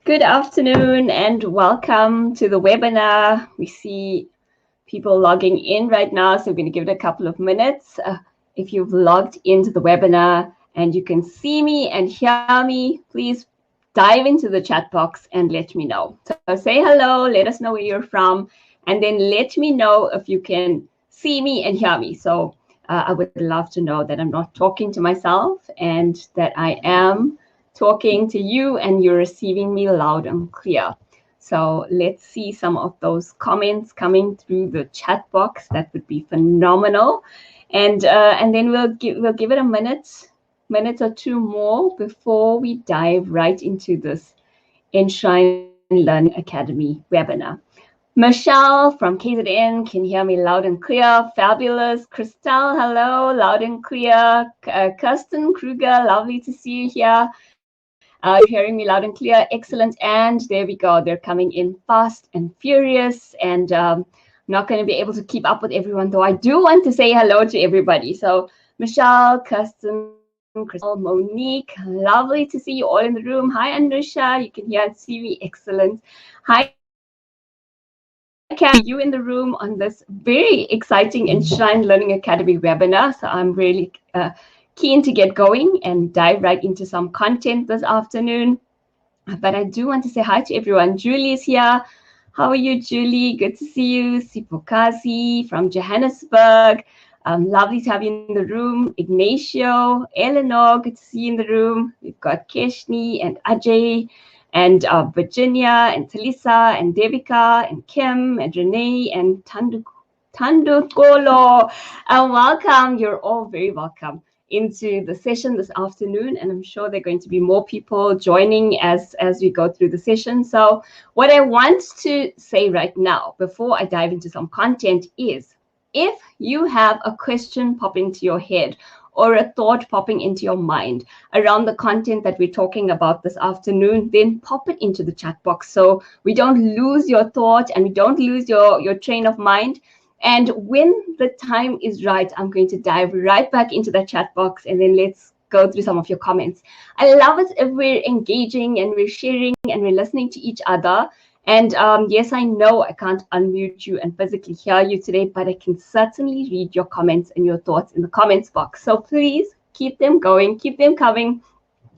Good afternoon and welcome to the webinar. We see people logging in right now, so we're going to give it a couple of minutes. If you've logged into the webinar and you can see me and hear me, please dive into the chat box and let me know. So say hello, let us know where you're from, and then let me know if you can see me and hear me. So I would love to know that I'm not talking to myself and that I am talking to you and you're receiving me loud and clear. So let's see some of those comments coming through the chat box. That would be phenomenal. And then we'll give it a minute or two more before we dive right into this Enshrine Learning Academy webinar. Michelle from KZN can hear me loud and clear. Fabulous. Christelle, hello, loud and clear. Kirsten Kruger, lovely to see you here. You're hearing me loud and clear. Excellent. And there we go. They're coming in fast and furious. And I'm not going to be able to keep up with everyone, though I do want to say hello to everybody. So Michelle, Kirsten, Crystal, Monique, lovely to see you all in the room. Hi, Anusha. You can hear and see me. Excellent. Hi, Cam, you in the room on this very exciting Enshrine Learning Academy webinar. So I'm really keen to get going and dive right into some content this afternoon. But I do want to say hi to everyone. Julie is here. How are you, Julie? Good to see you. Sipokazi from Johannesburg. Lovely to have you in the room. Ignacio, Eleanor, good to see you in the room. We've got Keshni and Ajay and Virginia and Talisa and Devika and Kim and Renee and Tandukolo. Welcome. You're all very welcome into the session this afternoon, and I'm sure there are going to be more people joining as we go through the session. So what I want to say right now before I dive into some content is, if you have a question pop into your head or a thought popping into your mind around the content that we're talking about this afternoon, then pop it into the chat box so we don't lose your thought and we don't lose your train of mind. And when the time is right, I'm going to dive right back into that chat box, and then let's go through some of your comments. I love it if we're engaging and we're sharing and we're listening to each other. And yes, I know I can't unmute you and physically hear you today, but I can certainly read your comments and your thoughts in the comments box. So please keep them going, keep them coming,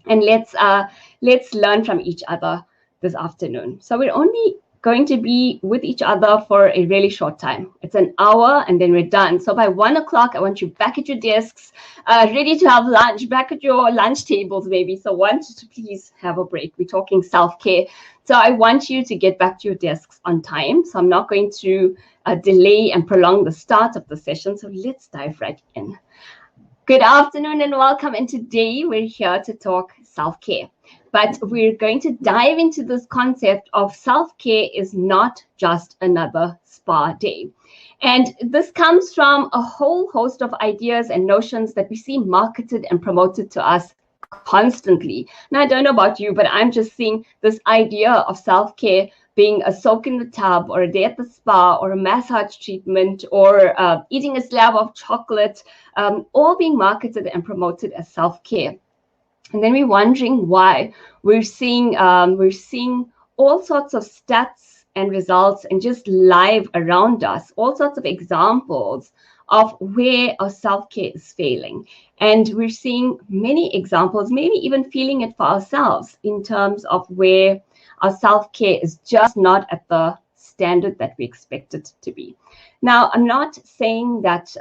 and let's learn from each other this afternoon. So we're only going to be with each other for a really short time. It's an hour and then we're done. So by 1 o'clock, I want you back at your desks, ready to have lunch, back at your lunch tables maybe. So want to please have a break. We're talking self-care. So I want you to get back to your desks on time. So I'm not going to delay and prolong the start of the session. So let's dive right in. Good afternoon and welcome. And today we're here to talk self-care. But we're going to dive into this concept of self-care is not just another spa day. And this comes from a whole host of ideas and notions that we see marketed and promoted to us constantly. Now, I don't know about you, but I'm just seeing this idea of self-care being a soak in the tub or a day at the spa or a massage treatment or eating a slab of chocolate, all being marketed and promoted as self-care. And then we're wondering why. We're seeing all sorts of stats and results and just live around us, all sorts of examples of where our self-care is failing. And we're seeing many examples, maybe even feeling it for ourselves in terms of where our self-care is just not at the standard that we expect it to be. Now, I'm not saying that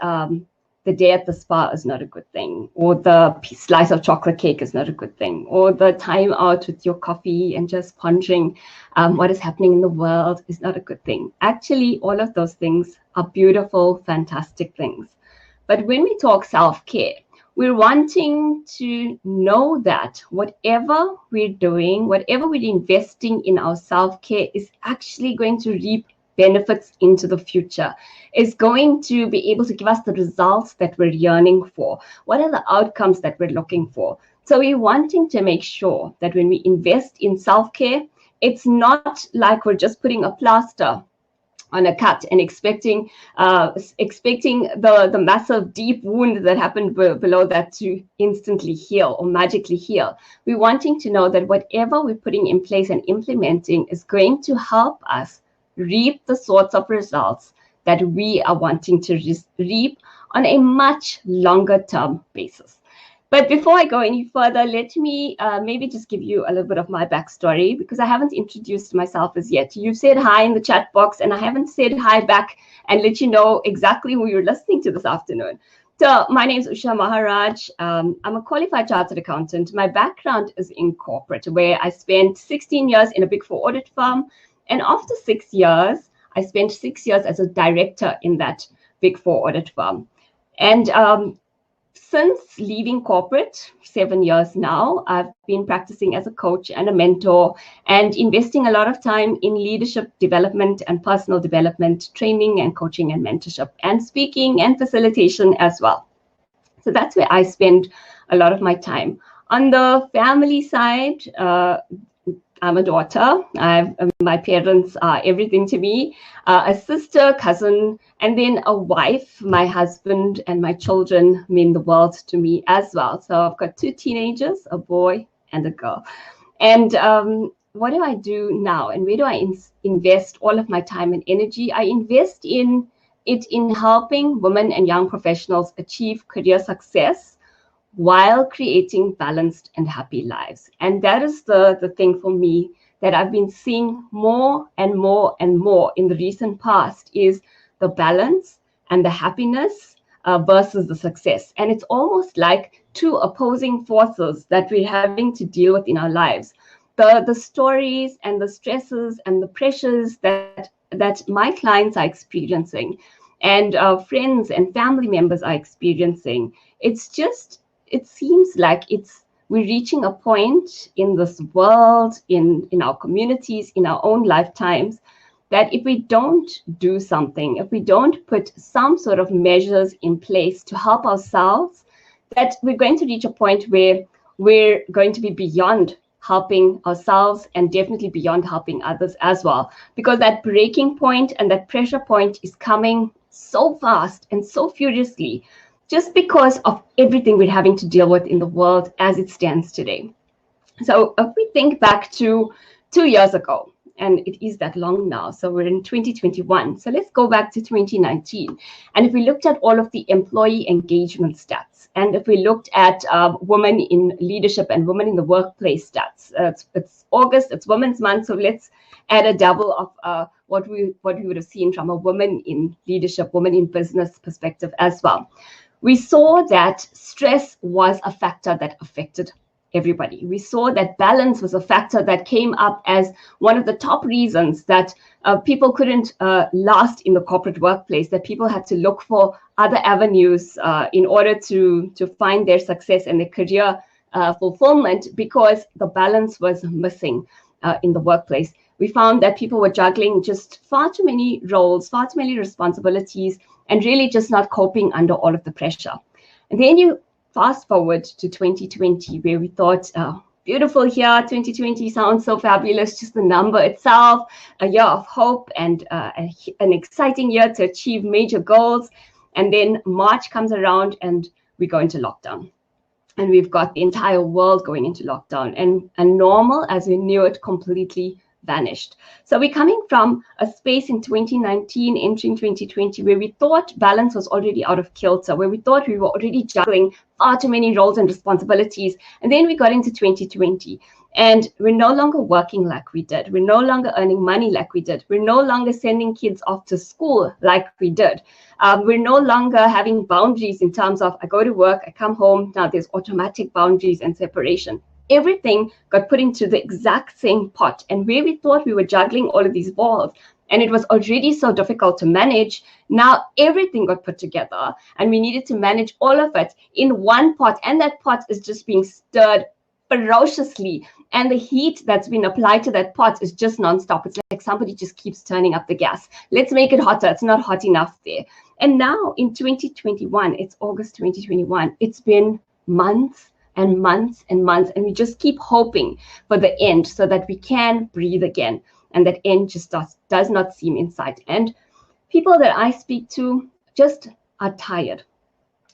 the day at the spa is not a good thing, or the slice of chocolate cake is not a good thing, or the time out with your coffee and just pondering what is happening in the world is not a good thing. Actually, all of those things are beautiful, fantastic things. But when we talk self-care, we're wanting to know that whatever we're doing, whatever we're investing in our self-care is actually going to reap benefits into the future, is going to be able to give us the results that we're yearning for. What are the outcomes that we're looking for? So we're wanting to make sure that when we invest in self-care, it's not like we're just putting a plaster on a cut and expecting the massive deep wound that happened below that to instantly heal or magically heal. We're wanting to know that whatever we're putting in place and implementing is going to help us reap the sorts of results that we are wanting to reap on a much longer term basis. But before I go any further, let me maybe just give you a little bit of my backstory, because I haven't introduced myself as yet. You've said hi in the chat box, and I haven't said hi back and let you know exactly who you're listening to this afternoon. So my name is Usha Maharaj. I'm a qualified chartered accountant. My background is in corporate, where I spent 16 years in a Big Four audit firm. And after 6 years, I spent 6 years as a director in that Big Four audit firm. And since leaving corporate, 7 years now, I've been practicing as a coach and a mentor and investing a lot of time in leadership development and personal development, training and coaching and mentorship, and speaking and facilitation as well. So that's where I spend a lot of my time. On the family side, I'm a daughter. My parents are everything to me. A sister, cousin, and then a wife. My husband and my children mean the world to me as well. So I've got 2 teenagers, a boy and a girl. And what do I do now? And where do I invest all of my time and energy? I invest in helping women and young professionals achieve career success while creating balanced and happy lives. And that is the thing for me that I've been seeing more and more and more in the recent past, is the balance and the happiness versus the success. And it's almost like 2 opposing forces that we're having to deal with in our lives. The stories and the stresses and the pressures that my clients are experiencing and friends and family members are experiencing, it seems like we're reaching a point in this world, in our communities, in our own lifetimes, that if we don't do something, if we don't put some sort of measures in place to help ourselves, that we're going to reach a point where we're going to be beyond helping ourselves and definitely beyond helping others as well. Because that breaking point and that pressure point is coming so fast and so furiously, just because of everything we're having to deal with in the world as it stands today. So if we think back to 2 years ago, and it is that long now, so we're in 2021. So let's go back to 2019. And if we looked at all of the employee engagement stats, and if we looked at women in leadership and women in the workplace stats, it's August, it's Women's Month, so let's add a double of what we would have seen from a woman in leadership, woman in business perspective as well. We saw that stress was a factor that affected everybody. We saw that balance was a factor that came up as one of the top reasons that people couldn't last in the corporate workplace, that people had to look for other avenues in order to find their success and their career fulfillment, because the balance was missing in the workplace. We found that people were juggling just far too many roles, far too many responsibilities, and really just not coping under all of the pressure. And then you fast forward to 2020, where we thought, beautiful here, 2020 sounds so fabulous, just the number itself, a year of hope and an exciting year to achieve major goals. And then March comes around and we go into lockdown. And we've got the entire world going into lockdown, and normal as we knew it completely vanished. So we're coming from a space in 2019, entering 2020, where we thought balance was already out of kilter, where we thought we were already juggling far too many roles and responsibilities. And then we got into 2020, and we're no longer working like we did. We're no longer earning money like we did. We're no longer sending kids off to school like we did. We're no longer having boundaries in terms of I go to work, I come home. Now there's automatic boundaries and separation. Everything got put into the exact same pot. And where we thought we were juggling all of these balls, and it was already so difficult to manage, now everything got put together and we needed to manage all of it in one pot. And that pot is just being stirred ferociously. And the heat that's been applied to that pot is just nonstop. It's like somebody just keeps turning up the gas. Let's make it hotter. It's not hot enough there. And now in 2021, it's August 2021. It's been months and months and months, and we just keep hoping for the end so that we can breathe again. And that end just does not seem in sight. And people that I speak to just are tired.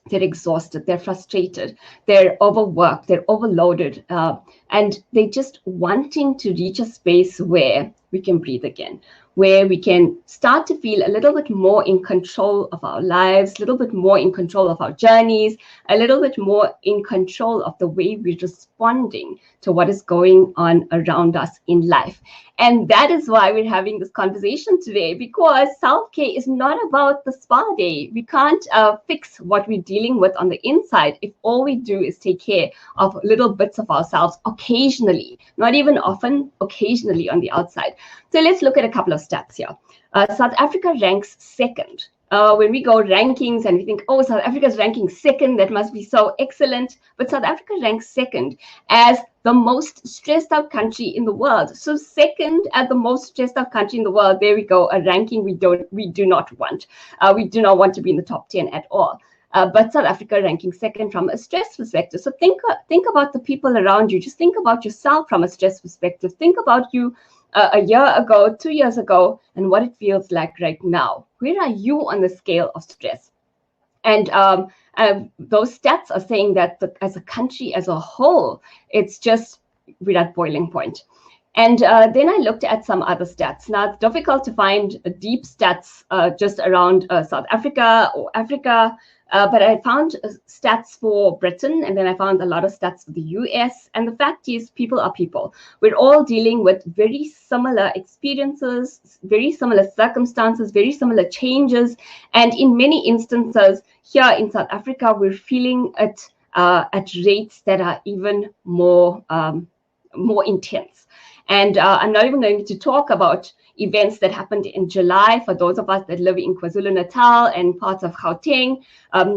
They're exhausted, they're frustrated, they're overworked, they're overloaded, and they're just wanting to reach a space where we can breathe again, where we can start to feel a little bit more in control of our lives, a little bit more in control of our journeys, a little bit more in control of the way we're responding to what is going on around us in life. And that is why we're having this conversation today, because self-care is not about the spa day. We can't fix what we're dealing with on the inside if all we do is take care of little bits of ourselves occasionally, not even often, occasionally on the outside. So let's look at a couple of stats here. South Africa ranks second. When we go rankings and we think, oh, South Africa's ranking second, that must be so excellent. But South Africa ranks second as the most stressed out country in the world. So second at the most stressed out country in the world, there we go, a ranking we do not want. We do not want to be in the top 10 at all. But South Africa ranking second from a stress perspective. So think about the people around you. Just think about yourself from a stress perspective. Think about you a year ago, 2 years ago, and what it feels like right now. Where are you on the scale of stress? And those stats are saying that as a country as a whole, it's just we're at boiling point. And then I looked at some other stats. Now, it's difficult to find deep stats just around South Africa or Africa, but I found stats for Britain, and then I found a lot of stats for the US. And the fact is, people are people. We're all dealing with very similar experiences, very similar circumstances, very similar changes. And in many instances, here in South Africa, we're feeling it at rates that are even more intense. And I'm not even going to talk about events that happened in July. For those of us that live in KwaZulu-Natal and parts of Gauteng,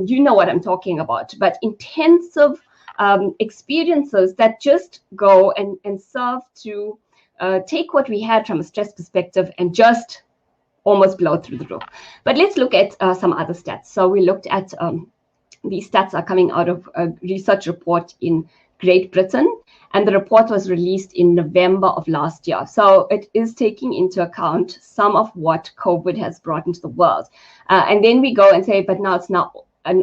you know what I'm talking about. But intensive experiences that just go and serve to take what we had from a stress perspective and just almost blow through the roof. But let's look at some other stats. So we looked at these stats are coming out of a research report in Great Britain, and the report was released in November of last year. So it is taking into account some of what COVID has brought into the world. And then we go and say, but now it's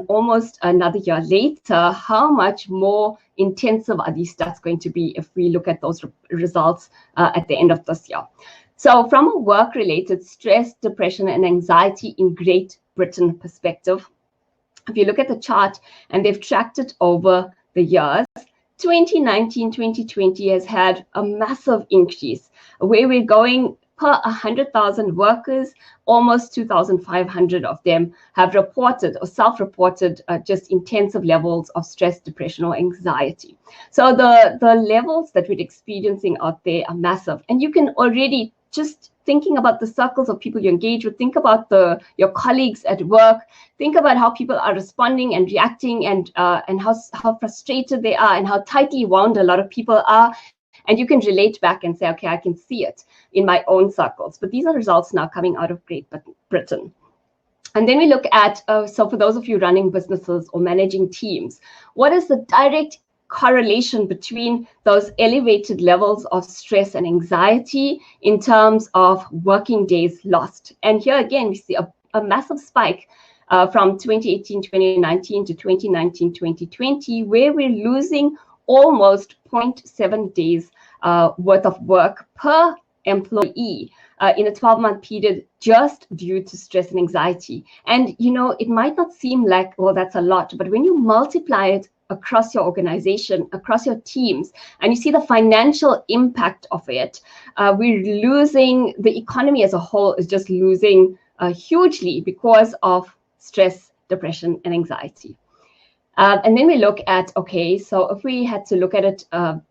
almost another year later, how much more intensive are these stats going to be if we look at those results at the end of this year? So from a work-related stress, depression, and anxiety in Great Britain perspective, if you look at the chart and they've tracked it over the years, 2019, 2020 has had a massive increase where we're going per 100,000 workers, almost 2,500 of them have reported or self-reported just intensive levels of stress, depression, or anxiety. So the levels that we're experiencing out there are massive. And you can already just thinking about the circles of people you engage with, think about your colleagues at work, think about how people are responding and reacting and how frustrated they are and how tightly wound a lot of people are. And you can relate back and say, okay, I can see it in my own circles. But these are results now coming out of Great Britain. And then we look at, so for those of you running businesses or managing teams, what is the direct correlation between those elevated levels of stress and anxiety in terms of working days lost? And here again, we see a massive spike from 2018, 2019 to 2019, 2020, where we're losing almost 0.7 days worth of work per employee in a 12-month period just due to stress and anxiety. And, you know, it might not seem like, well, that's a lot, but when you multiply it across your organization, across your teams, and you see the financial impact of it, we're losing, the economy as a whole is just losing hugely because of stress, depression, and anxiety. And then we look at, okay, so if we had to look at it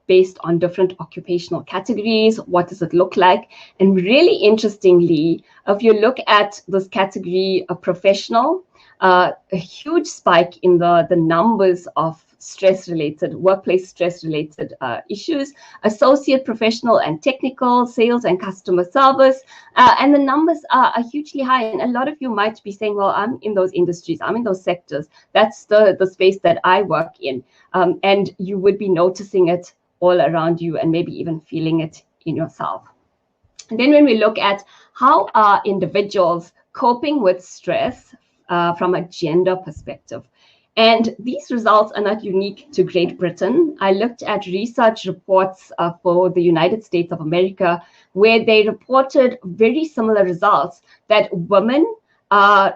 based on different occupational categories, what does it look like? And really interestingly, if you look at this category of professional, a huge spike in the numbers of stress-related, workplace stress-related issues, associate, professional, and technical, sales and customer service. And the numbers are hugely high. And a lot of you might be saying, well, I'm in those industries, I'm in those sectors. That's the space that I work in. And you would be noticing it all around you and maybe even feeling it in yourself. And then when we look at how are individuals coping with stress from a gender perspective. And these results are not unique to Great Britain. I looked at research reports for the United States of America, where they reported very similar results, that women are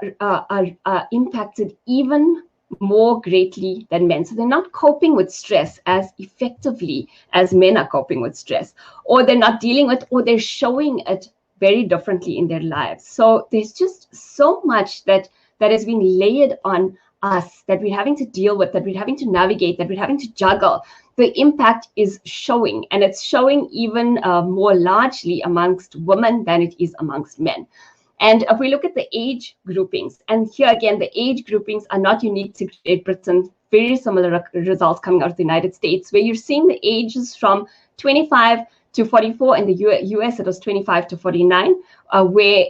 impacted even more greatly than men. So they're not coping with stress as effectively as men are coping with stress, or they're not dealing with, or they're showing it very differently in their lives. So there's just so much that has been layered on us, that we're having to deal with, that we're having to navigate, that we're having to juggle. The impact is showing, and it's showing even more largely amongst women than it is amongst men. And if we look at the age groupings, and here again, the age groupings are not unique to Great Britain, very similar results coming out of the United States, where you're seeing the ages from 25 to 44. In the US, it was 25 to 49, where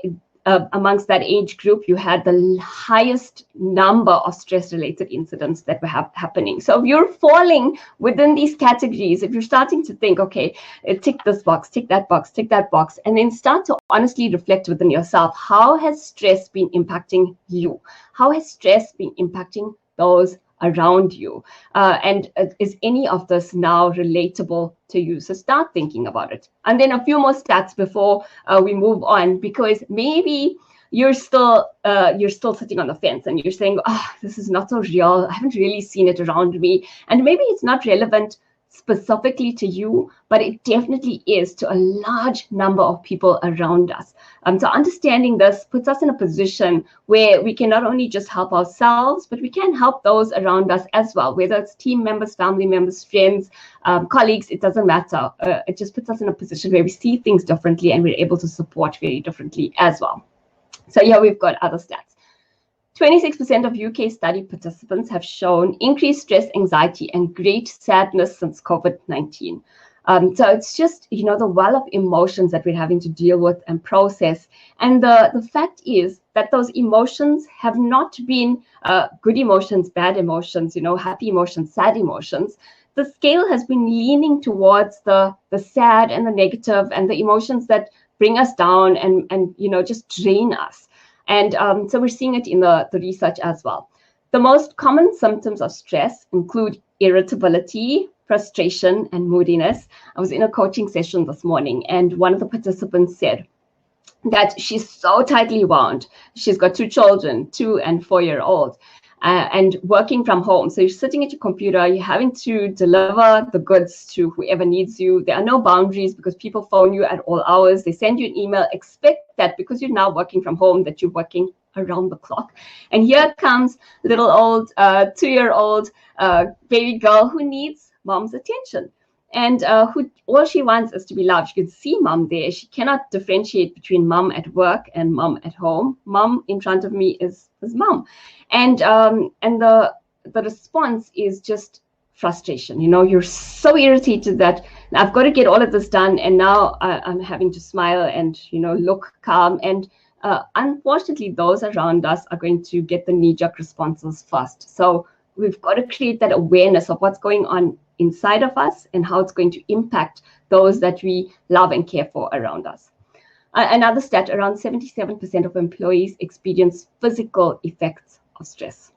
amongst that age group, you had the highest number of stress-related incidents that were happening. So if you're falling within these categories, if you're starting to think, okay, tick this box, tick that box, tick that box, and then start to honestly reflect within yourself, how has stress been impacting you? How has stress been impacting those around you? And is any of this now relatable to you? So start thinking about it. And then a few more stats before we move on, because maybe you're still sitting on the fence and you're saying, oh, this is not so real. I haven't really seen it around me. And maybe it's not relevant specifically to you, but it definitely is to a large number of people around us. So understanding this puts us in a position where we can not only just help ourselves, but we can help those around us as well, whether it's team members, family members, friends, colleagues, it doesn't matter. It just puts us in a position where we see things differently and we're able to support very differently as well. So here we've got other stats. 26% of UK study participants have shown increased stress, anxiety, and great sadness since COVID-19. So it's just, the well of emotions that we're having to deal with and process. And the fact is that those emotions have not been good emotions, bad emotions, happy emotions, sad emotions. The scale has been leaning towards the sad and the negative and the emotions that bring us down and just drain us. And so we're seeing it in the research as well. The most common symptoms of stress include irritability, frustration, and moodiness. I was in a coaching session this morning, and one of the participants said that she's so tightly wound. She's got 2 children, 2 and 4-year-old, and working from home. So you're sitting at your computer, you're having to deliver the goods to whoever needs you. There are no boundaries because people phone you at all hours. They send you an email. Expect that because you're now working from home, that you're working around the clock. And here comes little old 2-year-old baby girl who needs mom's attention. And who all she wants is to be loved. She can see mom there. She cannot differentiate between mom at work and mom at home. Mom in front of me is mom. And the response is just frustration. You're so irritated that I've got to get all of this done, and now I'm having to smile and look calm. And unfortunately, those around us are going to get the knee-jerk responses first. So we've got to create that awareness of what's going on inside of us and how it's going to impact those that we love and care for around us. Another stat, around 77% of employees experience physical effects of stress.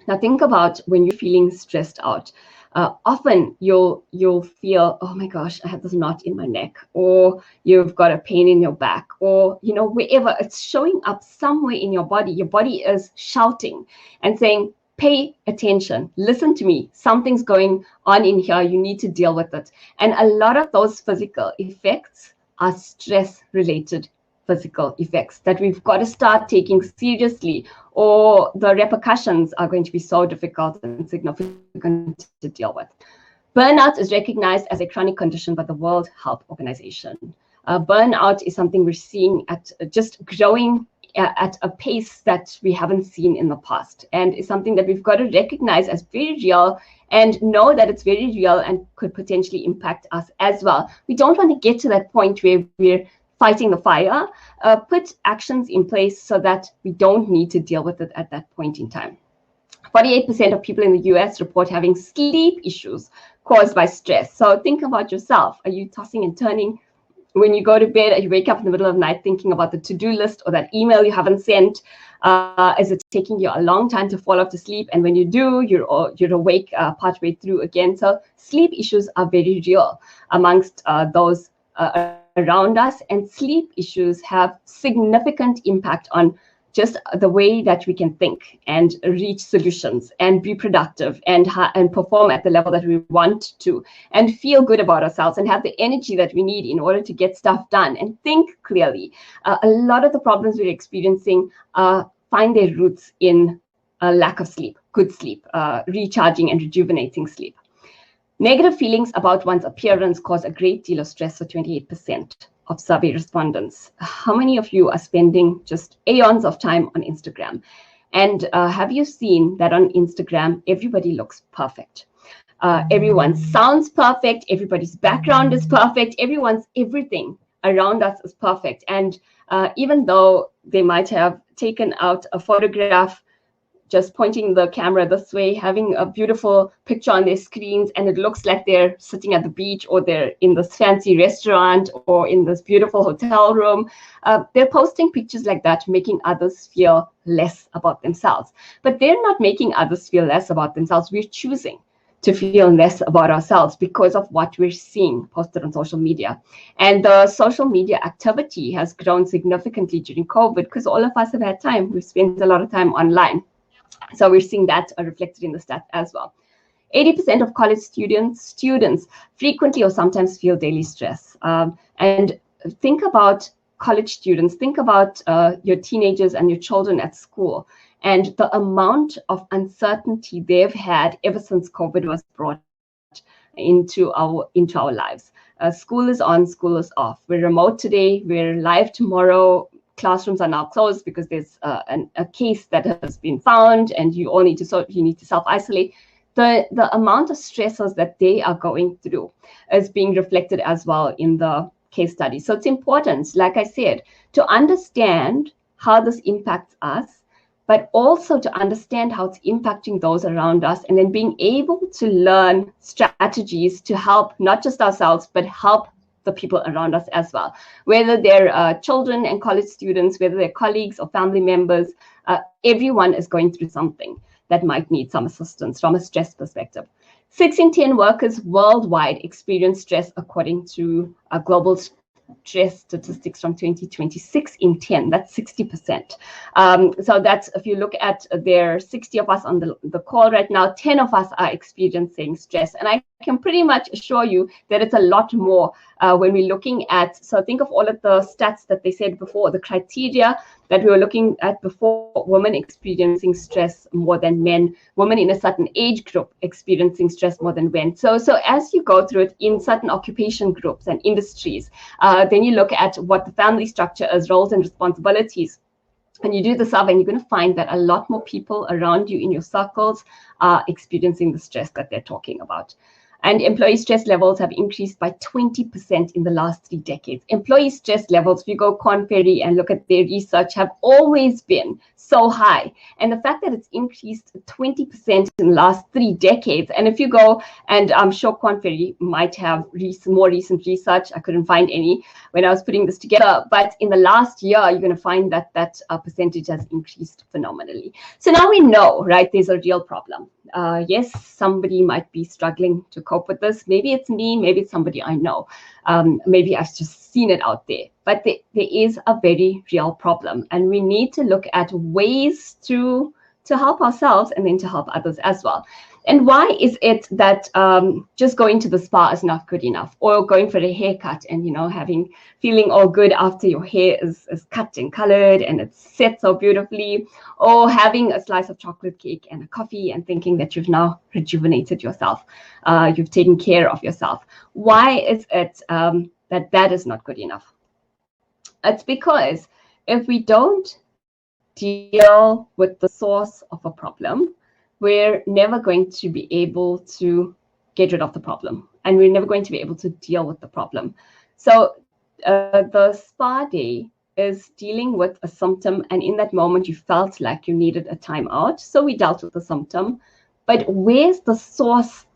Now think about when you're feeling stressed out. Often you'll feel, oh my gosh, I have this knot in my neck, or you've got a pain in your back, or wherever it's showing up somewhere in your body. Your body is shouting and saying, pay attention, listen to me, something's going on in here, you need to deal with it. And a lot of those physical effects are stress-related physical effects that we've got to start taking seriously, or the repercussions are going to be so difficult and significant to deal with. Burnout is recognized as a chronic condition by the World Health Organization. Burnout is something we're seeing at just growing at a pace that we haven't seen in the past, and is something that we've got to recognize as very real and know that it's very real and could potentially impact us as well. We don't want to get to that point where we're fighting the fire. Put actions in place so that we don't need to deal with it at that point in time. 48% of people in the US report having sleep issues caused by stress. So think about yourself. Are you tossing and turning when you go to bed, you wake up in the middle of the night thinking about the to-do list or that email you haven't sent. Is it taking you a long time to fall off to sleep? And when you do, you're awake partway through again. So sleep issues are very real amongst those around us, and sleep issues have significant impact on just the way that we can think and reach solutions and be productive and perform at the level that we want to, and feel good about ourselves and have the energy that we need in order to get stuff done and think clearly. A lot of the problems we're experiencing find their roots in a lack of sleep, good sleep, recharging and rejuvenating sleep. Negative feelings about one's appearance cause a great deal of stress for 28% of survey respondents. How many of you are spending just aeons of time on Instagram? And have you seen that on Instagram, everybody looks perfect? Everyone sounds perfect. Everybody's background is perfect. Everyone's everything around us is perfect. And even though they might have taken out a photograph just pointing the camera this way, having a beautiful picture on their screens, and it looks like they're sitting at the beach or they're in this fancy restaurant or in this beautiful hotel room. They're posting pictures like that, making others feel less about themselves. But they're not making others feel less about themselves. We're choosing to feel less about ourselves because of what we're seeing posted on social media. And the social media activity has grown significantly during COVID because all of us have had time. We've spent a lot of time online. So we're seeing that reflected in the stats as well. 80% of college students frequently or sometimes feel daily stress. And think about college students, think about your teenagers and your children at school, and the amount of uncertainty they've had ever since COVID was brought into our lives. School is on, school is off. We're remote today, we're live tomorrow. Classrooms are now closed because there's a case that has been found, and you need to self-isolate. The amount of stressors that they are going through is being reflected as well in the case study. So it's important, like I said, to understand how this impacts us, but also to understand how it's impacting those around us, and then being able to learn strategies to help not just ourselves, but help the people around us as well, whether they're children and college students, whether they're colleagues or family members. Everyone is going through something that might need some assistance from a stress perspective. 6 in 10 workers worldwide experience stress, according to a global stress statistics from 2020. 6 in 10, that's 60%. So that's, if you look at there are 60 of us on the call right now, 10 of us are experiencing stress. And I can pretty much assure you that it's a lot more when we're looking at, so think of all of the stats that they said before, the criteria that we were looking at before: women experiencing stress more than men, women in a certain age group experiencing stress more than men. So as you go through it in certain occupation groups and industries, then you look at what the family structure is, roles and responsibilities, and you do the survey, and you're going to find that a lot more people around you in your circles are experiencing the stress that they're talking about. And employee stress levels have increased by 20% in the last 3 decades. Employee stress levels, if you go Korn Ferry and look at their research, have always been so high. And the fact that it's increased 20% in the last 3 decades, and if you go, and I'm sure Korn Ferry might have more recent research, I couldn't find any when I was putting this together, but in the last year, you're going to find that percentage has increased phenomenally. So now we know, right, there's a real problem. Yes, somebody might be struggling to cope with this. Maybe it's me, maybe it's somebody I know. Maybe I've just seen it out there. But there is a very real problem, and we need to look at ways to help ourselves and then to help others as well. And why is it that just going to the spa is not good enough, or going for a haircut and, feeling all good after your hair is cut and colored and it's set so beautifully, or having a slice of chocolate cake and a coffee and thinking that you've now rejuvenated yourself, you've taken care of yourself? Why is it that is not good enough? It's because if we don't deal with the source of a problem, we're never going to be able to get rid of the problem, and we're never going to be able to deal with the problem. So the spa day is dealing with a symptom, and in that moment you felt like you needed a time out, so we dealt with the symptom. But where's the source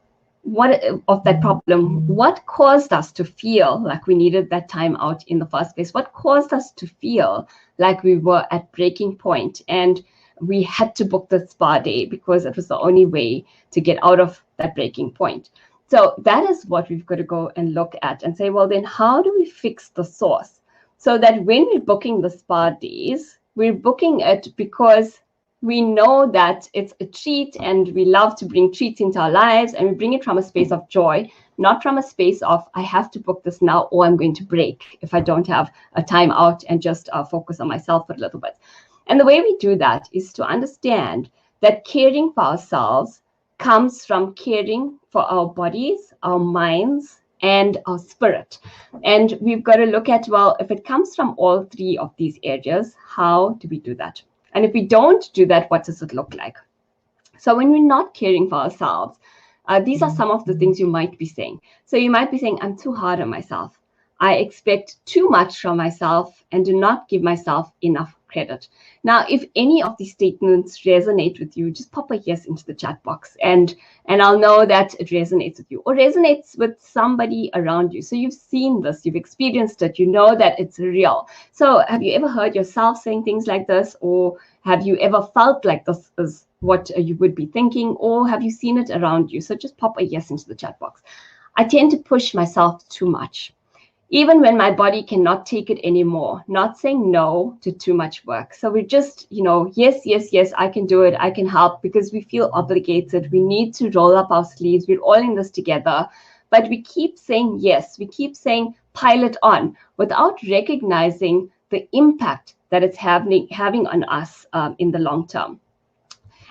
what of that problem, what caused us to feel like we needed that time out in the first place? What caused us to feel like we were at breaking point and we had to book the spa day because it was the only way to get out of that breaking point? So that is what we've got to go and look at and say, well, then how do we fix the source? So that when we're booking the spa days, we're booking it because we know that it's a treat and we love to bring treats into our lives, and we bring it from a space of joy, not from a space of, I have to book this now or I'm going to break if I don't have a time out and just focus on myself for a little bit. And the way we do that is to understand that caring for ourselves comes from caring for our bodies, our minds, and our spirit. And we've got to look at, well, if it comes from all three of these areas, how do we do that? And if we don't do that, what does it look like? So when we're not caring for ourselves, these are some of the things you might be saying. So you might be saying, I'm too hard on myself. I expect too much from myself and do not give myself enough credit. Now, if any of these statements resonate with you, just pop a yes into the chat box, and I'll know that it resonates with you or resonates with somebody around you. So you've seen this, you've experienced it, you know that it's real. So have you ever heard yourself saying things like this, or have you ever felt like this is what you would be thinking, or have you seen it around you? So just pop a yes into the chat box. I tend to push myself too much, even when my body cannot take it anymore, not saying no to too much work. So we're just, yes, yes, yes, I can do it, I can help, because we feel obligated. We need to roll up our sleeves. We're all in this together. But we keep saying yes, we keep saying pile it on without recognizing the impact that it's having on us in the long term.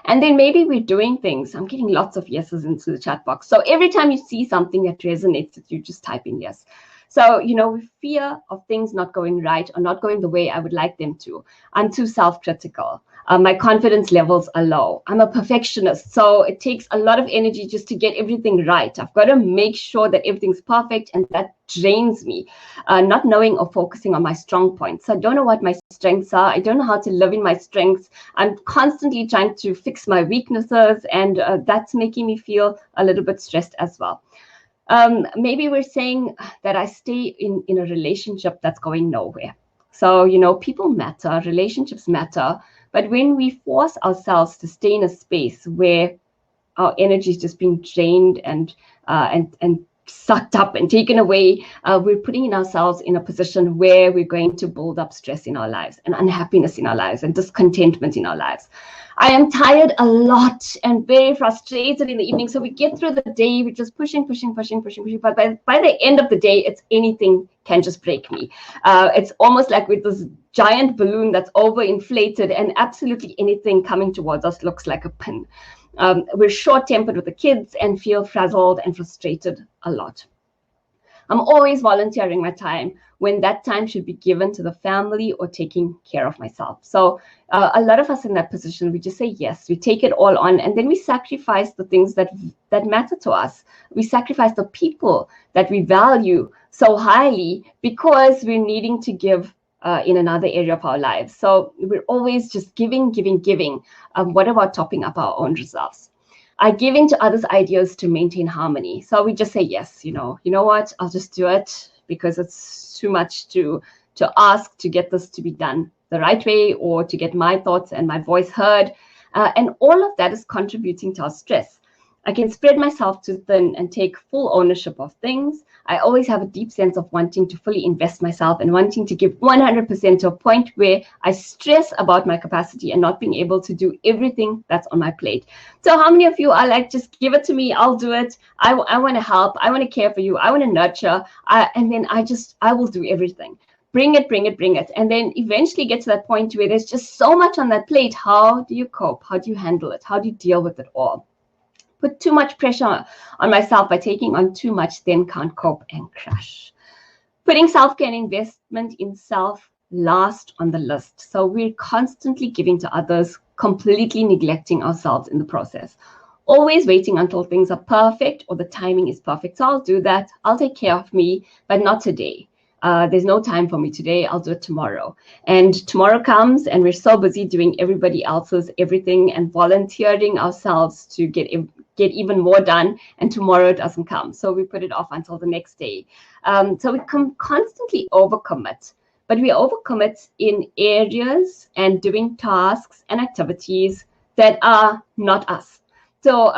And then maybe we're doing things. I'm getting lots of yeses into the chat box. So every time you see something that resonates with you, just type in yes. So, with fear of things not going right or not going the way I would like them to, I'm too self-critical. My confidence levels are low. I'm a perfectionist, so it takes a lot of energy just to get everything right. I've got to make sure that everything's perfect, and that drains me. Not knowing or focusing on my strong points. So I don't know what my strengths are. I don't know how to live in my strengths. I'm constantly trying to fix my weaknesses, and that's making me feel a little bit stressed as well. Maybe we're saying that I stay in a relationship that's going nowhere. So, people matter, relationships matter, but when we force ourselves to stay in a space where our energy is just being drained and sucked up and taken away, we're putting ourselves in a position where we're going to build up stress in our lives and unhappiness in our lives and discontentment in our lives. I am tired a lot and very frustrated in the evening. So we get through the day, we're just pushing. But by the end of the day, it's anything can just break me. It's almost like with this giant balloon that's overinflated, and absolutely anything coming towards us looks like a pin. We're short-tempered with the kids and feel frazzled and frustrated a lot. I'm always volunteering my time when that time should be given to the family or taking care of myself. So a lot of us in that position, we just say yes, we take it all on, and then we sacrifice the things that matter to us. We sacrifice the people that we value so highly because we're needing to give in another area of our lives. So we're always just giving. What about topping up our own reserves? I give in to others' ideas to maintain harmony. So we just say yes, you know what, I'll just do it because it's too much to ask to get this to be done the right way or to get my thoughts and my voice heard. And all of that is contributing to our stress. I can spread myself too thin and take full ownership of things. I always have a deep sense of wanting to fully invest myself and wanting to give 100% to a point where I stress about my capacity and not being able to do everything that's on my plate. So how many of you are like, just give it to me, I'll do it. I want to help. I want to care for you. I want to nurture. And then I will do everything. Bring it. And then eventually get to that point where there's just so much on that plate. How do you cope? How do you handle it? How do you deal with it all? Put too much pressure on myself by taking on too much, then can't cope and crash. Putting self-care and investment in self last on the list. So we're constantly giving to others, completely neglecting ourselves in the process. Always waiting until things are perfect or the timing is perfect. So I'll do that. I'll take care of me, but not today. There's no time for me today. I'll do it tomorrow. And tomorrow comes and we're so busy doing everybody else's everything and volunteering ourselves to get get even more done, and tomorrow doesn't come. So we put it off until the next day. So we constantly overcommit, but we overcommit in areas and doing tasks and activities that are not us. So,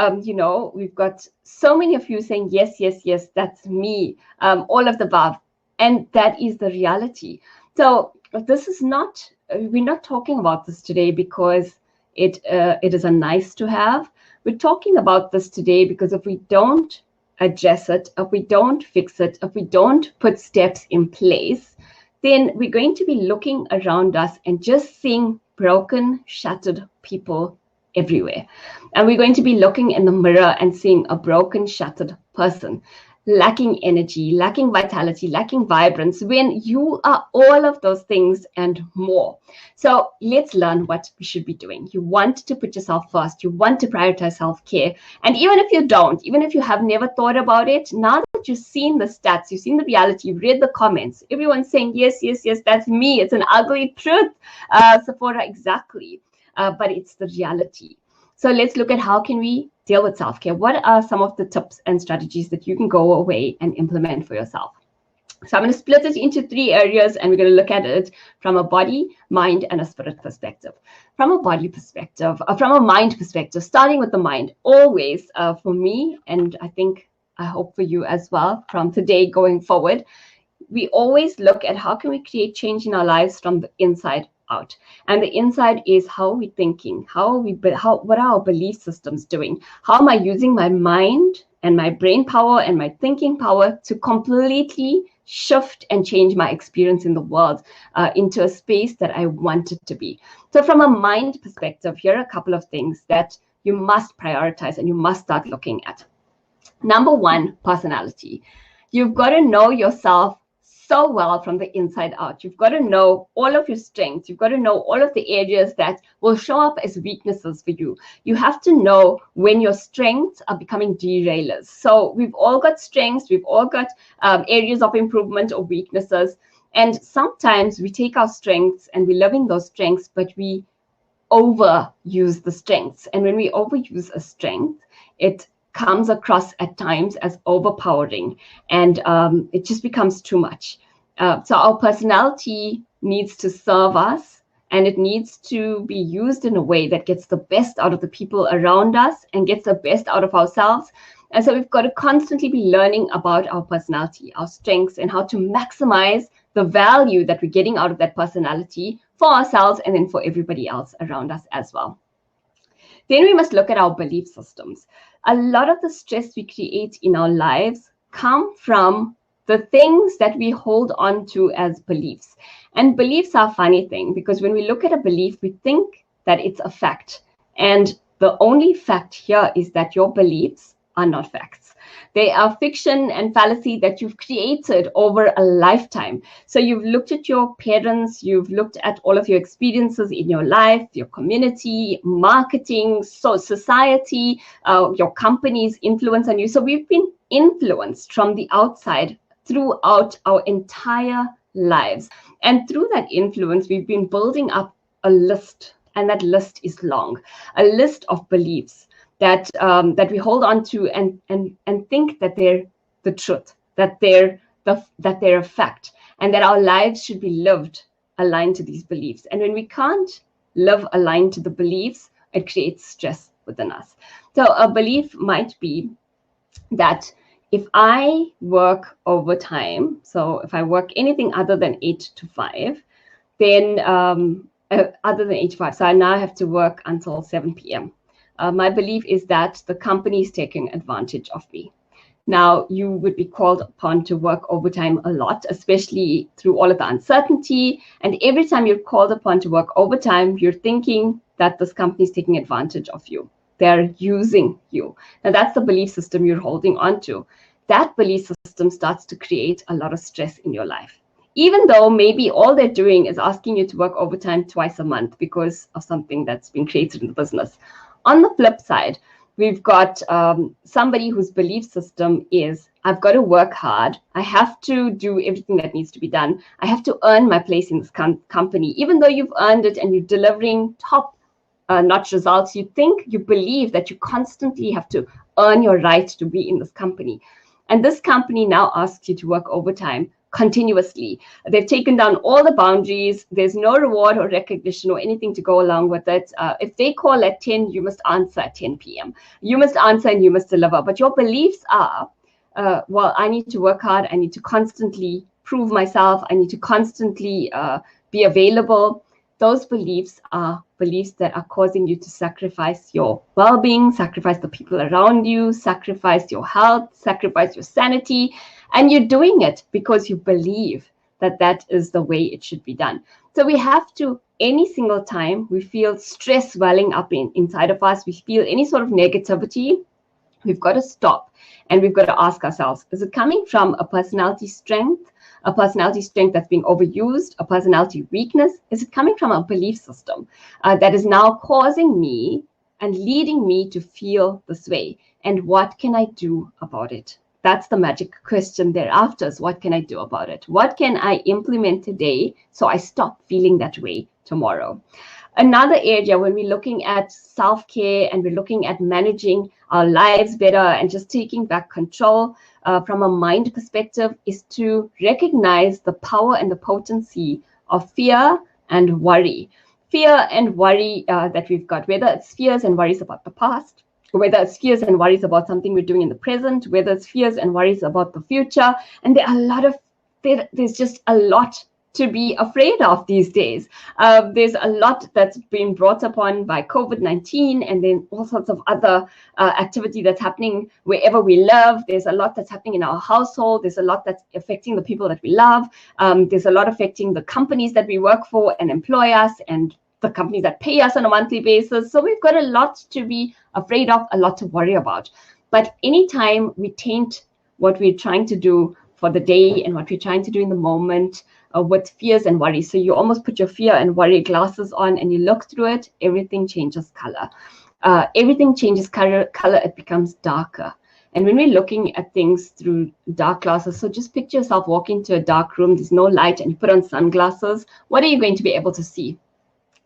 we've got so many of you saying, yes, yes, yes, that's me, all of the above. And that is the reality. So this is not, we're not talking about this today because it is a nice to have. We're talking about this today because if we don't address it, if we don't fix it, if we don't put steps in place, then we're going to be looking around us and just seeing broken, shattered people everywhere. And we're going to be looking in the mirror and seeing a broken, shattered person, lacking energy, lacking vitality, lacking vibrance, when you are all of those things and more. So let's learn what we should be doing. You want to put yourself first. You want to prioritize self-care. And even if you don't, even if you have never thought about it, now that you've seen the stats, you've seen the reality, you've read the comments, everyone's saying, yes, yes, yes, that's me. It's an ugly truth, Sephora, exactly. But it's the reality. So let's look at how can we deal with self-care. What are some of the tips and strategies that you can go away and implement for yourself? So I'm going to split it into 3 areas, and we're going to look at it from a body, mind, and a spirit perspective. From a body perspective, from a mind perspective, starting with the mind, always for me, and I hope for you as well, from today going forward, we always look at how can we create change in our lives from the inside out. And the inside is how are we thinking? What are our belief systems doing? How am I using my mind and my brain power and my thinking power to completely shift and change my experience in the world into a space that I want it to be? So from a mind perspective, here are a couple of things that you must prioritize and you must start looking at. Number 1, personality. You've got to know yourself so well from the inside out. You've got to know all of your strengths. You've got to know all of the areas that will show up as weaknesses for you. You have to know when your strengths are becoming derailers. So we've all got strengths. We've all got areas of improvement or weaknesses. And sometimes we take our strengths and we live in those strengths, but we overuse the strengths. And when we overuse a strength, it comes across at times as overpowering, and it just becomes too much. So our personality needs to serve us, and it needs to be used in a way that gets the best out of the people around us and gets the best out of ourselves. And so we've got to constantly be learning about our personality, our strengths, and how to maximize the value that we're getting out of that personality for ourselves and then for everybody else around us as well. Then we must look at our belief systems. A lot of the stress we create in our lives come from the things that we hold on to as beliefs. And beliefs are a funny thing, because when we look at a belief, we think that it's a fact. And the only fact here is that your beliefs are not facts. They are fiction and fallacy that you've created over a lifetime. So you've looked at your parents, you've looked at all of your experiences in your life, your community, marketing, so society, your company's influence on you. So we've been influenced from the outside throughout our entire lives. And through that influence, we've been building up a list, and that list is long, a list of beliefs that we hold on to and think that they're the truth, that they're a fact, and that our lives should be lived aligned to these beliefs. And when we can't live aligned to the beliefs, it creates stress within us. So a belief might be that if I work overtime, so if I work anything other than 8 to 5, then other than 8 to 5, so I now have to work until 7 p.m. My belief is that the company is taking advantage of me. Now, you would be called upon to work overtime a lot, especially through all of the uncertainty. And every time you're called upon to work overtime, you're thinking that this company is taking advantage of you. They're using you. Now, that's the belief system you're holding on to. That belief system starts to create a lot of stress in your life, even though maybe all they're doing is asking you to work overtime twice a month because of something that's been created in the business. On the flip side, we've got somebody whose belief system is, I've got to work hard. I have to do everything that needs to be done. I have to earn my place in this company. Even though you've earned it and you're delivering top-notch results, you believe that you constantly have to earn your right to be in this company. And this company now asks you to work overtime continuously. They've taken down all the boundaries. There's no reward or recognition or anything to go along with it. If they call at 10, you must answer at 10 p.m. You must answer and you must deliver. But your beliefs are, well, I need to work hard. I need to constantly prove myself. I need to constantly be available. Those beliefs are beliefs that are causing you to sacrifice your well-being, sacrifice the people around you, sacrifice your health, sacrifice your sanity. And you're doing it because you believe that that is the way it should be done. So we have to, any single time we feel stress welling up inside of us, we feel any sort of negativity, we've got to stop and we've got to ask ourselves, is it coming from a personality strength that's being overused, a personality weakness? Is it coming from a belief system that is now causing me and leading me to feel this way? And what can I do about it? That's the magic question thereafter, is what can I do about it? What can I implement today so I stop feeling that way tomorrow? Another area when we're looking at self-care and we're looking at managing our lives better and just taking back control from a mind perspective is to recognize the power and the potency of fear and worry. Fear and worry that we've got, whether it's fears and worries about the past, whether it's fears and worries about something we're doing in the present, whether it's fears and worries about the future. And there's just a lot to be afraid of these days. There's a lot that's been brought upon by COVID-19 and then all sorts of other activity that's happening wherever we live. There's a lot that's happening in our household. There's a lot that's affecting the people that we love. There's a lot affecting the companies that we work for and employ us and the companies that pay us on a monthly basis. So we've got a lot to be afraid of, a lot to worry about. But anytime we taint what we're trying to do for the day and what we're trying to do in the moment with fears and worries, so you almost put your fear and worry glasses on and you look through it, everything changes color. Everything changes color, it becomes darker. And when we're looking at things through dark glasses, so just picture yourself walking to a dark room, there's no light, and you put on sunglasses, what are you going to be able to see?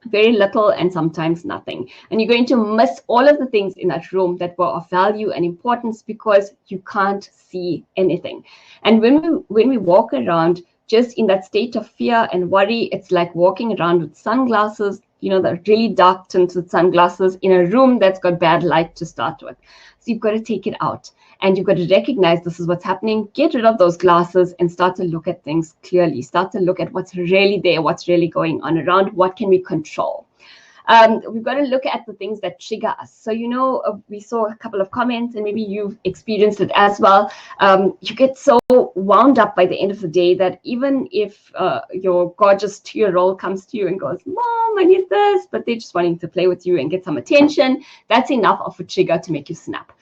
Very little and sometimes nothing. And you're going to miss all of the things in that room that were of value and importance because you can't see anything. And when we walk around just in that state of fear and worry, it's like walking around with sunglasses, the really dark tinted sunglasses in a room that's got bad light to start with. So you've got to take it out and you've got to recognize this is what's happening, get rid of those glasses and start to look at things clearly, start to look at what's really there, what's really going on around, what can we control. We've got to look at the things that trigger us. So, we saw a couple of comments and maybe you've experienced it as well. You get so wound up by the end of the day that even if your gorgeous 2-year-old comes to you and goes, Mom, I need this, but they're just wanting to play with you and get some attention, that's enough of a trigger to make you snap.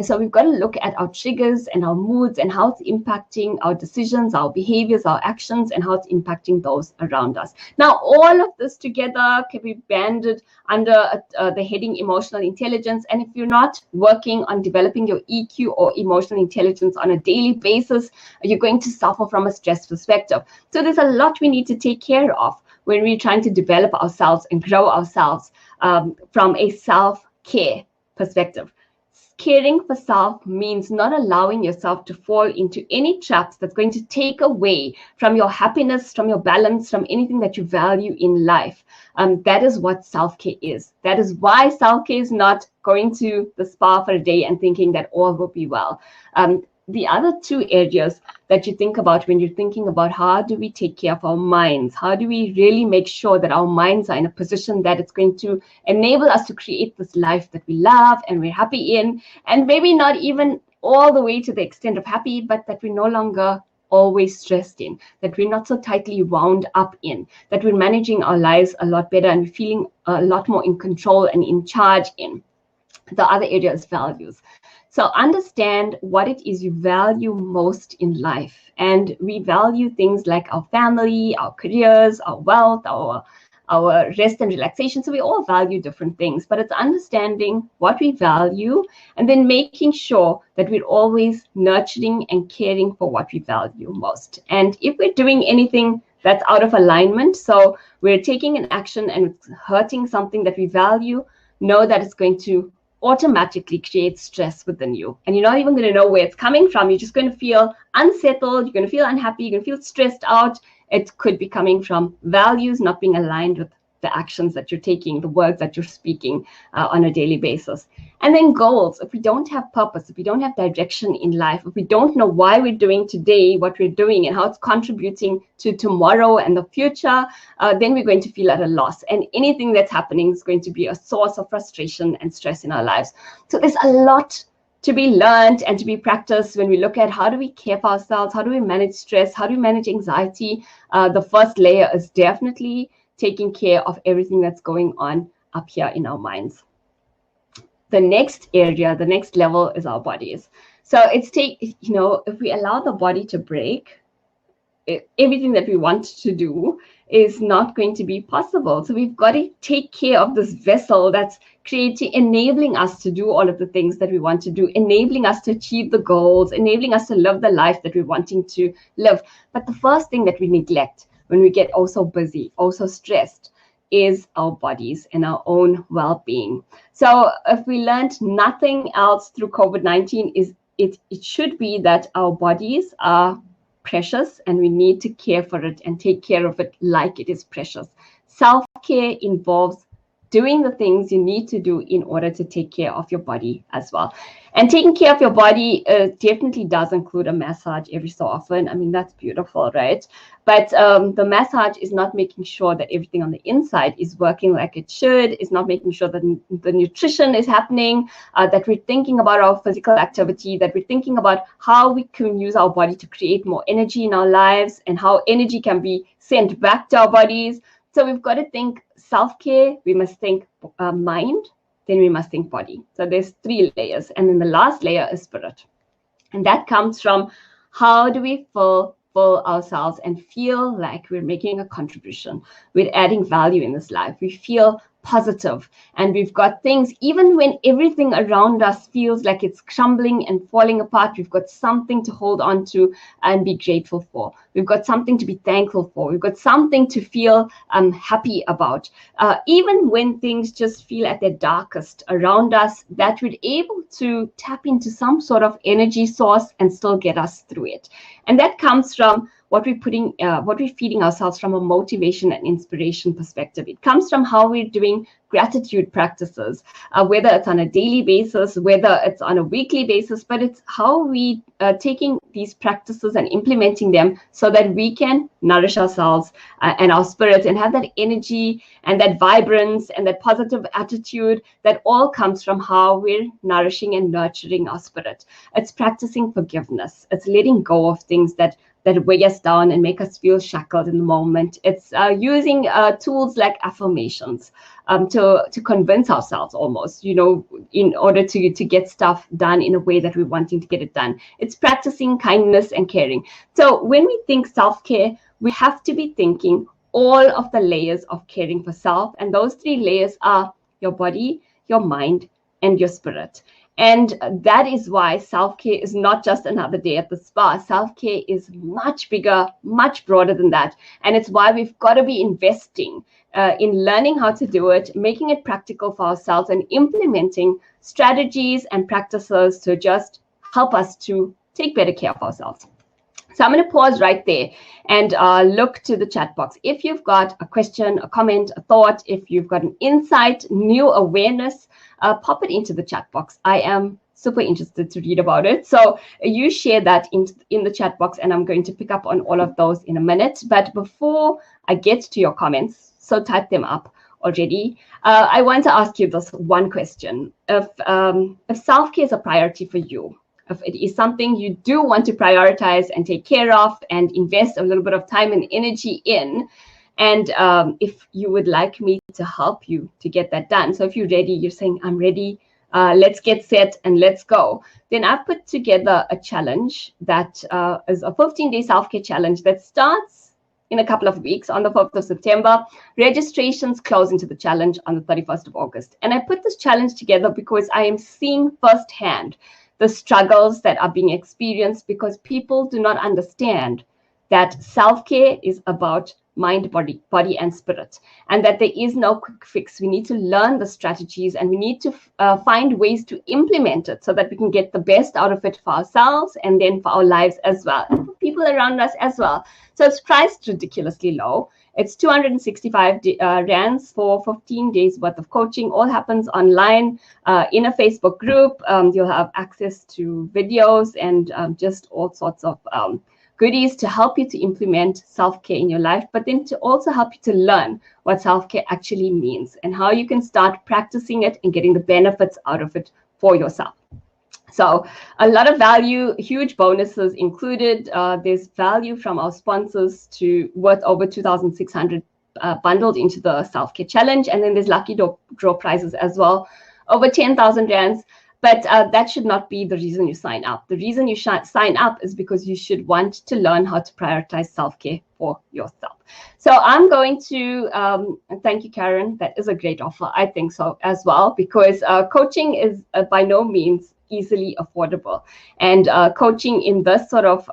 So we've got to look at our triggers and our moods and how it's impacting our decisions, our behaviors, our actions, and how it's impacting those around us. Now, all of this together can be banded under the heading emotional intelligence. And if you're not working on developing your EQ or emotional intelligence on a daily basis, you're going to suffer from a stress perspective. So there's a lot we need to take care of when we're trying to develop ourselves and grow ourselves from a self-care perspective. Caring for self means not allowing yourself to fall into any traps that's going to take away from your happiness, from your balance, from anything that you value in life. That is what self-care is. That is why self-care is not going to the spa for a day and thinking that all will be well. The other two areas that you think about when you're thinking about how do we take care of our minds, how do we really make sure that our minds are in a position that it's going to enable us to create this life that we love and we're happy in, and maybe not even all the way to the extent of happy, but that we're no longer always stressed in, that we're not so tightly wound up in, that we're managing our lives a lot better and feeling a lot more in control and in charge in. The other area is values. So understand what it is you value most in life. And we value things like our family, our careers, our wealth, our rest and relaxation. So we all value different things, but it's understanding what we value and then making sure that we're always nurturing and caring for what we value most. And if we're doing anything that's out of alignment, so we're taking an action and it's hurting something that we value, know that it's going to automatically create stress within you. And you're not even going to know where it's coming from. You're just going to feel unsettled. You're going to feel unhappy. You're going to feel stressed out. It could be coming from values not being aligned with the actions that you're taking, the words that you're speaking on a daily basis. And then goals. If we don't have purpose, if we don't have direction in life, if we don't know why we're doing today what we're doing and how it's contributing to tomorrow and the future, then we're going to feel at a loss. And anything that's happening is going to be a source of frustration and stress in our lives. So there's a lot to be learned and to be practiced when we look at how do we care for ourselves, how do we manage stress, how do we manage anxiety. The first layer is definitely taking care of everything that's going on up here in our minds. The next area, the next level is our bodies. So if we allow the body to break, everything that we want to do is not going to be possible. So we've got to take care of this vessel that's enabling us to do all of the things that we want to do, enabling us to achieve the goals, enabling us to live the life that we're wanting to live. But the first thing that we neglect when we get also busy, also stressed, is our bodies and our own well-being. So if we learned nothing else through COVID-19, it should be that our bodies are precious and we need to care for it and take care of it like it is precious. Self-care involves doing the things you need to do in order to take care of your body as well. And taking care of your body definitely does include a massage every so often. I mean, that's beautiful, right? But the massage is not making sure that everything on the inside is working like it should, is not making sure that the nutrition is happening, that we're thinking about our physical activity, that we're thinking about how we can use our body to create more energy in our lives and how energy can be sent back to our bodies. So we've got to think self-care, we must think mind, then we must think body. So there's 3 layers. And then the last layer is spirit. And that comes from how do we fill ourselves and feel like we're making a contribution, we're adding value in this life. We feel positive and we've got things, even when everything around us feels like it's crumbling and falling apart, we've got something to hold on to and be grateful for. We've got something to be thankful for. We've got something to feel happy about. Even when things just feel at their darkest around us, that we're able to tap into some sort of energy source and still get us through it. And that comes from what we're feeding ourselves from a motivation and inspiration perspective. It comes from how we're doing gratitude practices, whether it's on a daily basis, whether it's on a weekly basis, but it's how we are taking these practices and implementing them so that we can nourish ourselves and our spirit and have that energy and that vibrance and that positive attitude that all comes from how we're nourishing and nurturing our spirit. It's practicing forgiveness. It's letting go of things that weigh us down and make us feel shackled in the moment. It's using tools like affirmations to convince ourselves almost, in order to get stuff done in a way that we're wanting to get it done. It's practicing kindness and caring. So when we think self-care, we have to be thinking all of the layers of caring for self. And those 3 layers are your body, your mind, and your spirit. And that is why self-care is not just another day at the spa. Self-care is much bigger, much broader than that. And it's why we've got to be investing in learning how to do it, making it practical for ourselves, and implementing strategies and practices to just help us to take better care of ourselves. So I'm going to pause right there and look to the chat box. If you've got a question, a comment, a thought, if you've got an insight, new awareness, pop it into the chat box. I am super interested to read about it. So you share that in the chat box, and I'm going to pick up on all of those in a minute. But before I get to your comments, so type them up already, I want to ask you this one question. If self-care is a priority for you, if it is something you do want to prioritize and take care of and invest a little bit of time and energy in, and if you would like me to help you to get that done. So if you're ready, you're saying, I'm ready, let's get set and let's go. Then I've put together a challenge that is a 15-day self-care challenge that starts in a couple of weeks on the 5th of September. Registrations close into the challenge on the 31st of August. And I put this challenge together because I am seeing firsthand the struggles that are being experienced because people do not understand that self-care is about mind, body and spirit, and that there is no quick fix. We need to learn the strategies, and we need to find ways to implement it so that we can get the best out of it for ourselves and then for our lives as well, and for people around us as well. So it's priced ridiculously low. It's 265 rands for 15 days worth of coaching. All happens online in a Facebook group. You'll have access to videos and just all sorts of goodies to help you to implement self-care in your life, but then to also help you to learn what self-care actually means and how you can start practicing it and getting the benefits out of it for yourself. So a lot of value, huge bonuses included. There's value from our sponsors to worth over 2,600 bundled into the self-care challenge. And then there's lucky draw prizes as well, over 10,000 rands. But that should not be the reason you sign up. The reason you sign up is because you should want to learn how to prioritize self-care for yourself. So I'm going to thank you, Karen. That is a great offer. I think so as well, because coaching is by no means easily affordable. And coaching in this sort of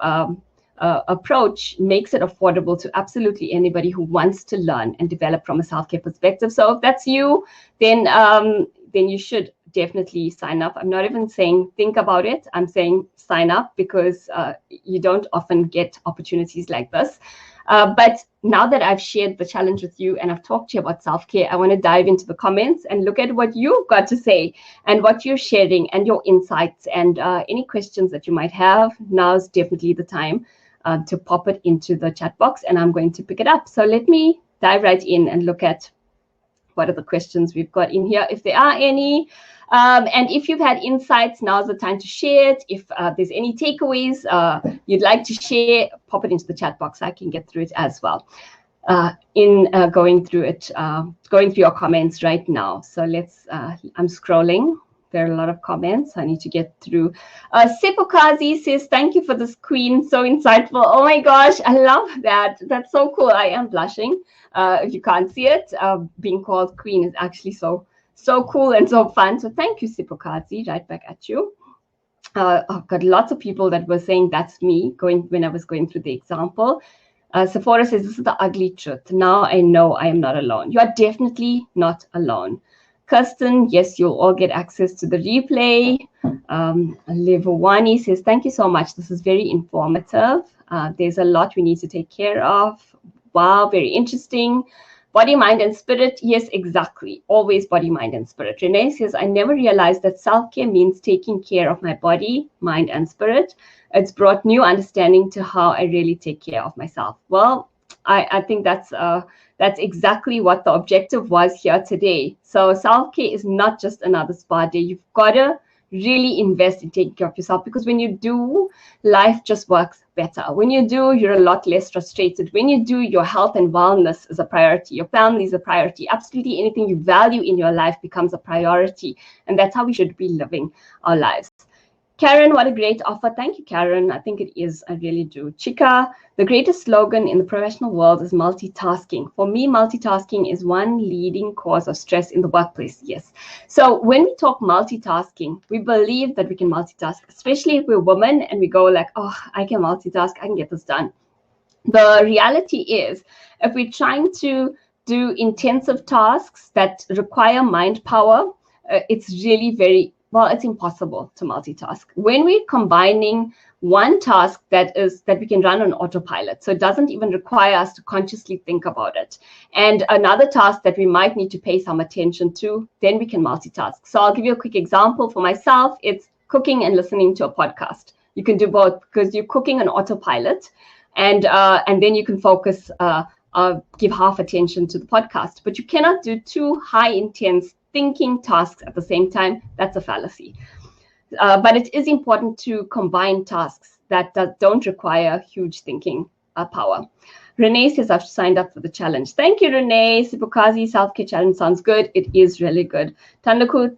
approach makes it affordable to absolutely anybody who wants to learn and develop from a self-care perspective. So if that's you, then you should definitely sign up. I'm not even saying think about it. I'm saying sign up, because you don't often get opportunities like this. But now that I've shared the challenge with you and I've talked to you about self-care, I want to dive into the comments and look at what you've got to say and what you're sharing and your insights and any questions that you might have. Now's definitely the time to pop it into the chat box, and I'm going to pick it up. So let me dive right in and look at what are the questions we've got in here, if there are any. And if you've had insights, now's the time to share it. If there's any takeaways you'd like to share, pop it into the chat box. I can get through it as well in going through your comments right now. So let's, I'm scrolling. There are a lot of comments I need to get through. Sepokazi says, thank you for this, Queen. So insightful. Oh my gosh, I love that. That's so cool. I am blushing. If you can't see it, being called Queen is actually so cool and so fun. So thank you, Sepokazi. Right back at you. I've got lots of people that were saying that's me when I was going through the example. Sephora says, this is the ugly truth. Now I know I am not alone. You are definitely not alone. Kirsten, yes, you'll all get access to the replay. Levowani says, thank you so much. This is very informative. There's a lot we need to take care of. Wow, very interesting. Body, mind, and spirit. Yes, exactly. Always body, mind, and spirit. Renee says, I never realized that self-care means taking care of my body, mind, and spirit. It's brought new understanding to how I really take care of myself. Well, I think that's exactly what the objective was here today. So self-care is not just another spa day. You've got to really invest in taking care of yourself, because when you do, life just works better. When you do, you're a lot less frustrated. When you do, your health and wellness is a priority. Your family is a priority. Absolutely anything you value in your life becomes a priority. And that's how we should be living our lives. Karen, what a great offer. Thank you, Karen. I think it is. I really do. Chika, the greatest slogan in the professional world is multitasking. For me, multitasking is one leading cause of stress in the workplace. Yes. So when we talk multitasking, we believe that we can multitask, especially if we're women and we go like, oh, I can multitask. I can get this done. The reality is, if we're trying to do intensive tasks that require mind power, it's really it's impossible to multitask. When we're combining one task that we can run on autopilot, so it doesn't even require us to consciously think about it, and another task that we might need to pay some attention to, then we can multitask. So I'll give you a quick example. For myself, it's cooking and listening to a podcast. You can do both, because you're cooking on autopilot, and then you can focus, give half attention to the podcast. But you cannot do two high intense thinking tasks at the same time. That's a fallacy. But it is important to combine tasks that don't require huge thinking power. Renee says, I've signed up for the challenge. Thank you, Renee. Sipukazi self-care challenge sounds good. It is really good. Tandu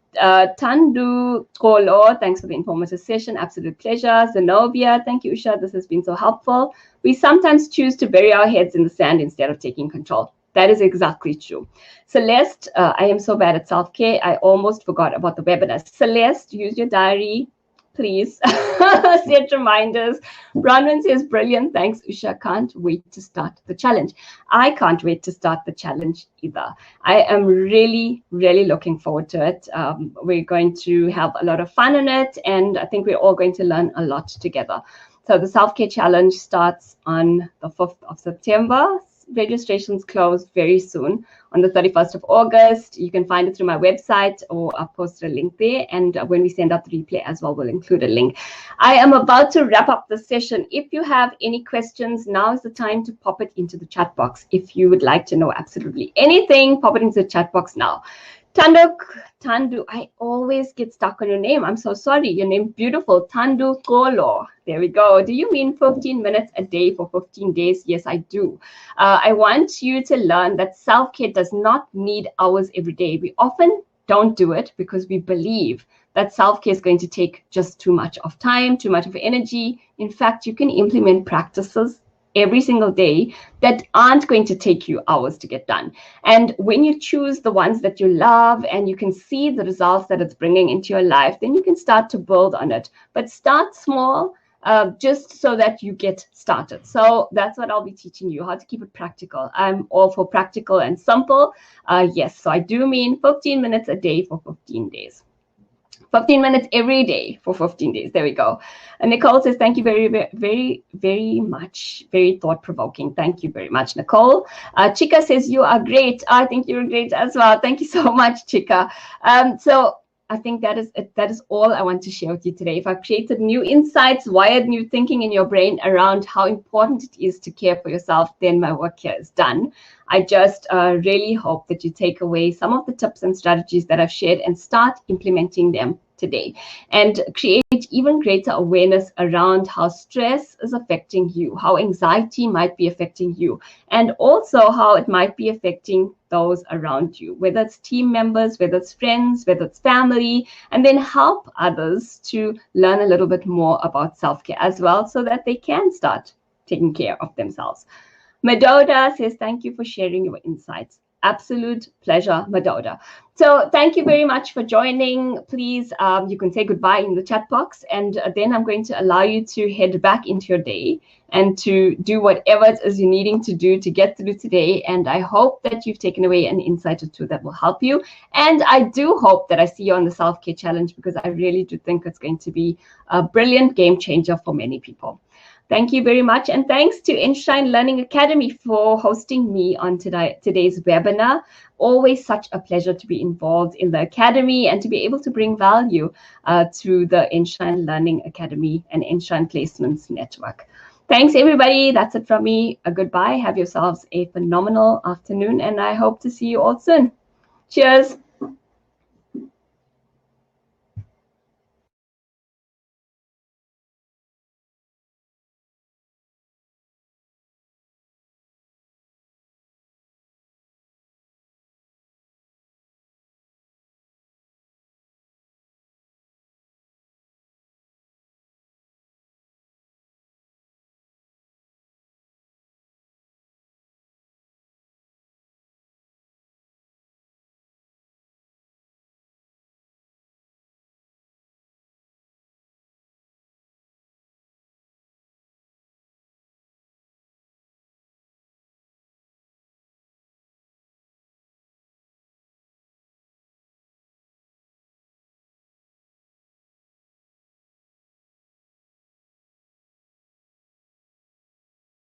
Kolo, thanks for the informative session. Absolute pleasure. Zenobia, thank you, Usha. This has been so helpful. We sometimes choose to bury our heads in the sand instead of taking control. That is exactly true. Celeste, I am so bad at self-care. I almost forgot about the webinar. Celeste, use your diary. please set reminders. Bronwyn says, brilliant, thanks Usha, can't wait to start the challenge. I can't wait to start the challenge either. I am really, really looking forward to it. We're going to have a lot of fun in it, and I think we're all going to learn a lot together. So the Self-Care Challenge starts on the 5th of September. Registrations close very soon on the 31st of August. You can find it through my website, or I'll post a link there. And when we send out the replay as well, we'll include a link. I am about to wrap up the session. If you have any questions, now is the time to pop it into the chat box. If you would like to know absolutely anything, pop it into the chat box now. Tandu, I always get stuck on your name. I'm so sorry. Your name beautiful. Tandu Kolo. There we go. Do you mean 15 minutes a day for 15 days? Yes, I do. I want you to learn that self-care does not need hours every day. We often don't do it because we believe that self-care is going to take just too much of time, too much of energy. In fact, you can implement practices every single day that aren't going to take you hours to get done. And when you choose the ones that you love and you can see the results that it's bringing into your life, then you can start to build on it. But start small, just so that you get started. So that's what I'll be teaching you, how to keep it practical. I'm all for practical and simple. Yes, so I do mean 15 minutes a day for 15 days. 15 minutes every day for 15 days. There we go. And Nicole says, thank you very, very, very much. Very thought-provoking. Thank you very much, Nicole. Chika says, you are great. I think you're great as well. Thank you so much, Chika. So I think that is it. That is all I want to share with you today. If I've created new insights, wired new thinking in your brain around how important it is to care for yourself, then my work here is done. I just really hope that you take away some of the tips and strategies that I've shared and start implementing them today, and create even greater awareness around how stress is affecting you, how anxiety might be affecting you, and also how it might be affecting those around you, whether it's team members, whether it's friends, whether it's family, and then help others to learn a little bit more about self-care as well, so that they can start taking care of themselves. Madoda says, thank you for sharing your insights. Absolute pleasure, Madoda. So thank you very much for joining. Please, you can say goodbye in the chat box, and then I'm going to allow you to head back into your day and to do whatever it is you're needing to do to get through today. And I hope that you've taken away an insight or two that will help you. And I do hope that I see you on the Self-Care Challenge, because I really do think it's going to be a brilliant game changer for many people. Thank you very much. And thanks to Enshrine Learning Academy for hosting me on today's webinar. Always such a pleasure to be involved in the Academy and to be able to bring value to the Enshrine Learning Academy and Enshrine Placements Network. Thanks, everybody. That's it from me. A goodbye. Have yourselves a phenomenal afternoon, and I hope to see you all soon. Cheers.